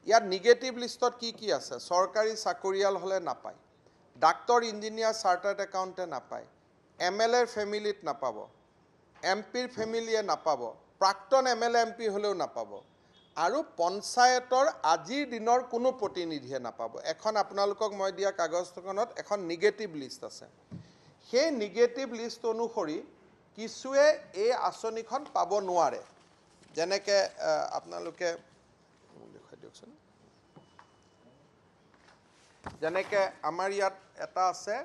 ইয়াত নিগেটিভ লিষ্টত কি আছে চৰকাৰী চাকৰিয়াল হলে নাপায় ডাক্তৰ ইঞ্জিনিয়াৰ চাৰ্টাৰ্ড একাউণ্টে নাপায় এমএলএৰ ফেমিলিত নাপাব এমপিৰ ফেমিলিয়ে নাপাব প্ৰাক্তন এমএলএ এমপি হলেও নাপাব আৰু পঞ্চায়তৰ আজিৰ দিনৰ কোনো প্ৰতিনিধিয়ে নাপাব এখন আপোনালোকক মই দিয়া কাগজখনত এখন নিগেটিভ লিষ্ট আছে সেই নিগেটিভ লিষ্ট অনুসৰি কিছুৱে এই আঁচনিখন পাব নোৱাৰে যেনেকৈ আপোনালোকে দেখাই দিয়কচোন যেনেকৈ আমাৰ ইয়াত এটা আছে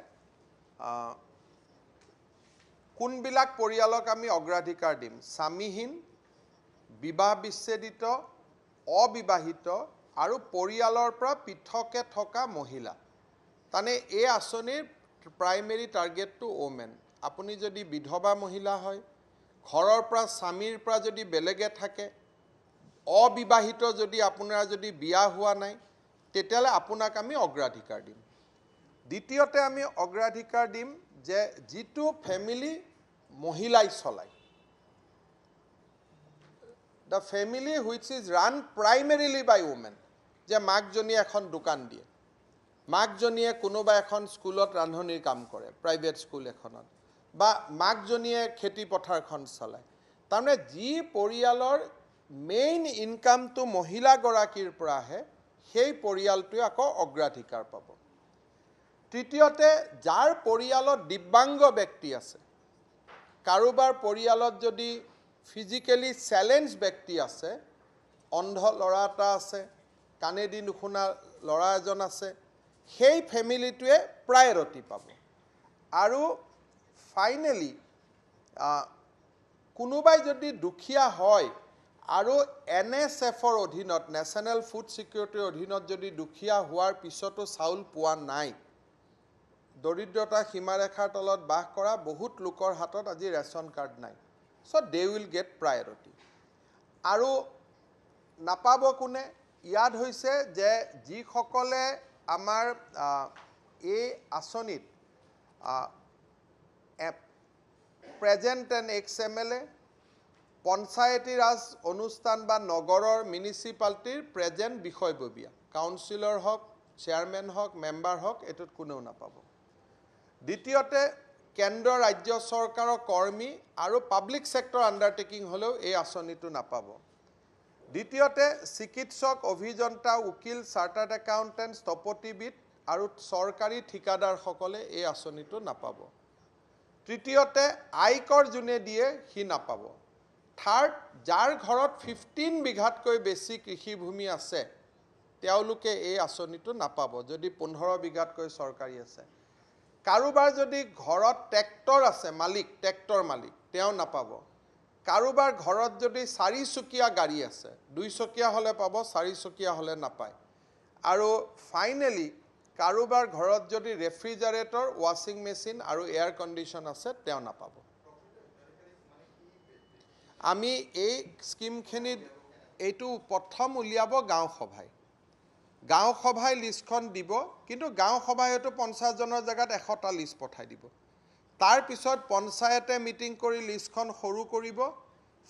কোনবিলাক পৰিয়ালক আমি অগ্ৰাধিকাৰ দিম স্বামীহীন বিবাহ বিচ্ছেদিত অবিবাহিত আৰু পৰিয়ালৰ পৰা পৃথকে থকা মহিলা মানে এই আঁচনিৰ প্ৰাইমেৰী টাৰ্গেটটো ওমেন আপুনি যদি বিধৱা মহিলা হয় ঘৰৰ পৰা স্বামীৰ পৰা যদি বেলেগে থাকে অবিবাহিত যদি আপোনাৰ যদি বিয়া হোৱা নাই তেতিয়ালে আপোনাক আমি অগ্ৰাধিকাৰ দিম দ্বিতীয়তে আমি অগ্ৰাধিকাৰ দিম যে যিটো ফ্যামিলি মহিলাই চলায় the family which is run primarily by women যে মাকজনীয়ে এখন দোকান দিয়ে মাকজনীয়ে কোনোবা এখন স্কুলত ৰান্ধনিৰ কাম কৰে প্ৰাইভেট স্কুল এখনত বা মাকজনীয়ে খেতি পথাৰখন চলায় তাৰমানে যি পৰিয়ালৰ মেইন ইনকামটো মহিলা গৰাকীৰ পৰা আহে সেই পৰিয়ালটোৱে আকৌ অগ্ৰাধিকাৰ পাব তৃতীয়তে যাৰ পৰিয়ালত দিব্যাংগ ব্যক্তি আছে কাৰোবাৰ পৰিয়ালত যদি ফিজিক্যালি চ্যালেঞ্জ ব্যক্তি আছে অন্ধ ল'ৰা এটা আছে কানেদি নুশুনা ল'ৰা এজন আছে সেই ফ্যামিলিটোৱে প্ৰায়োৰিটি পাব আৰু ফাইনালি কোনোবাই যদি দুখীয়া হয় আৰু এনএছএফৰ অধীনত নেশ্যনেল ফুড সিকিউৰিটিৰ অধীনত যদি দুখীয়া হোৱাৰ পিছতো চাউল পোৱা নাই দৰিদ্ৰতা সীমাৰেখাৰ তলত বাস কৰা বহুত লোকৰ হাতত আজি ৰেচন কাৰ্ড নাই so they will get priority আৰু নাপাব কোনে ইয়াত হৈছে যে যি সকলে আমাৰ এই আঁচনিত present and ex MLA Panchayati Raj অনুষ্ঠান বা নগৰৰ মিউনিচিপালিটিৰ প্ৰেজেন্ট বিষয়ববীয়া কাউন্সিলৰ হক চেয়াৰম্যান হক মেম্বাৰ হক এটোত কোনেও নাপাব দ্বিতীয়তে কেন্দ্ৰ ৰাজ্য চৰকাৰৰ কৰ্মী আৰু পাব্লিক সেক্টৰ আন্ডাৰটেকিং হলেও এই আঁচনিটো নাপাব দ্বিতীয়তে চিকিৎসক অভিযন্তা উকিল চাৰ্টাৰ্ড একাউন্টেন্ট স্থপতিবিদ আৰু চৰকাৰী ঠিকাদাৰ সকলে এই আঁচনিটো নাপাব তৃতীয়তে আয়কৰ জুনে দিয়ে হি নাপাব থাৰ্ড যাৰ ঘৰত 15 বিঘাতকৈ বেছি কৃষিভূমি আছে তেওঁলোকে এই আঁচনিটো নাপাব যদি 15 বিঘাতকৈ চৰকাৰী আছে কাৰোবাৰ যদি ঘৰত ট্ৰেক্টৰ আছে মালিক ট্ৰেক্টৰ মালিক তেওঁ নাপাব কাৰোবাৰ ঘৰত যদি 4 চকীয়া গাড়ী আছে 2 চকীয়া হলে পাব 4 চকীয়া হলে নাপায় আৰু ফাইনালি কাৰোবাৰ ঘৰত যদি ৰেফ্ৰিজাৰেটৰ ওয়াশিং মেচিন আৰু এয়াৰ কন্ডিশন আছে তেওঁ নাপাব আমি এই স্কিমখিনিত এইটো প্ৰথম উলিয়াব গাঁও সভাই লিষ্টখন দিব কিন্তু গাঁও সভাই হয়তো 50 জনৰ জায়গাত 100টা লিষ্ট পঠাই দিব তাৰ পিছত পঞ্চায়তে মিটিং কৰি লিষ্টখন সৰু কৰিব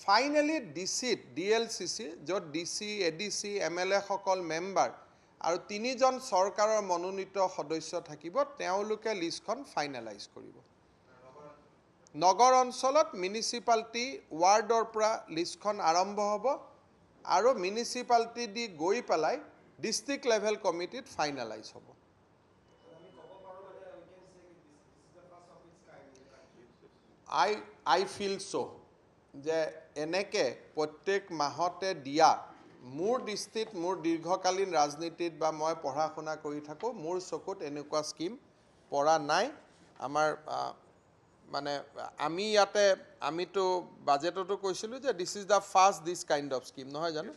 ফাইনালি ডিসিত ডিএলসিসি যত ডিসি এডিসি এমএলএ সকল মেম্বাৰ আৰু 3 জন চৰকাৰৰ মনোনীত সদস্য থাকিব তেওঁলোকে লিষ্টখন ফাইনালাইজ কৰিব নগৰ অঞ্চলত মিউনিচিপালিটি ওয়াৰ্ডৰ পৰা লিষ্টখন আৰম্ভ হ'ব আৰু মিউনিচিপালিটি দি গৈ পেলাই ডিস্ট্ৰিক্ট লেভেল কমিটিত ফাইনালাইজ হ'ব I feel so যে এনেকে প্ৰত্যেক মাহতে দিয়া মোৰ দৃষ্টিত মোৰ দীৰ্ঘকালীন ৰাজনীতিত বা মই পঢ়া শুনা কৰি থাকো মোৰ চকুত এনেকুৱা স্কিম পৰা নাই আমাৰ মানে আমি ইয়াতে আমিতো বাজেটতো কৈছিলো যে this is the first this kind of scheme নহয় জানো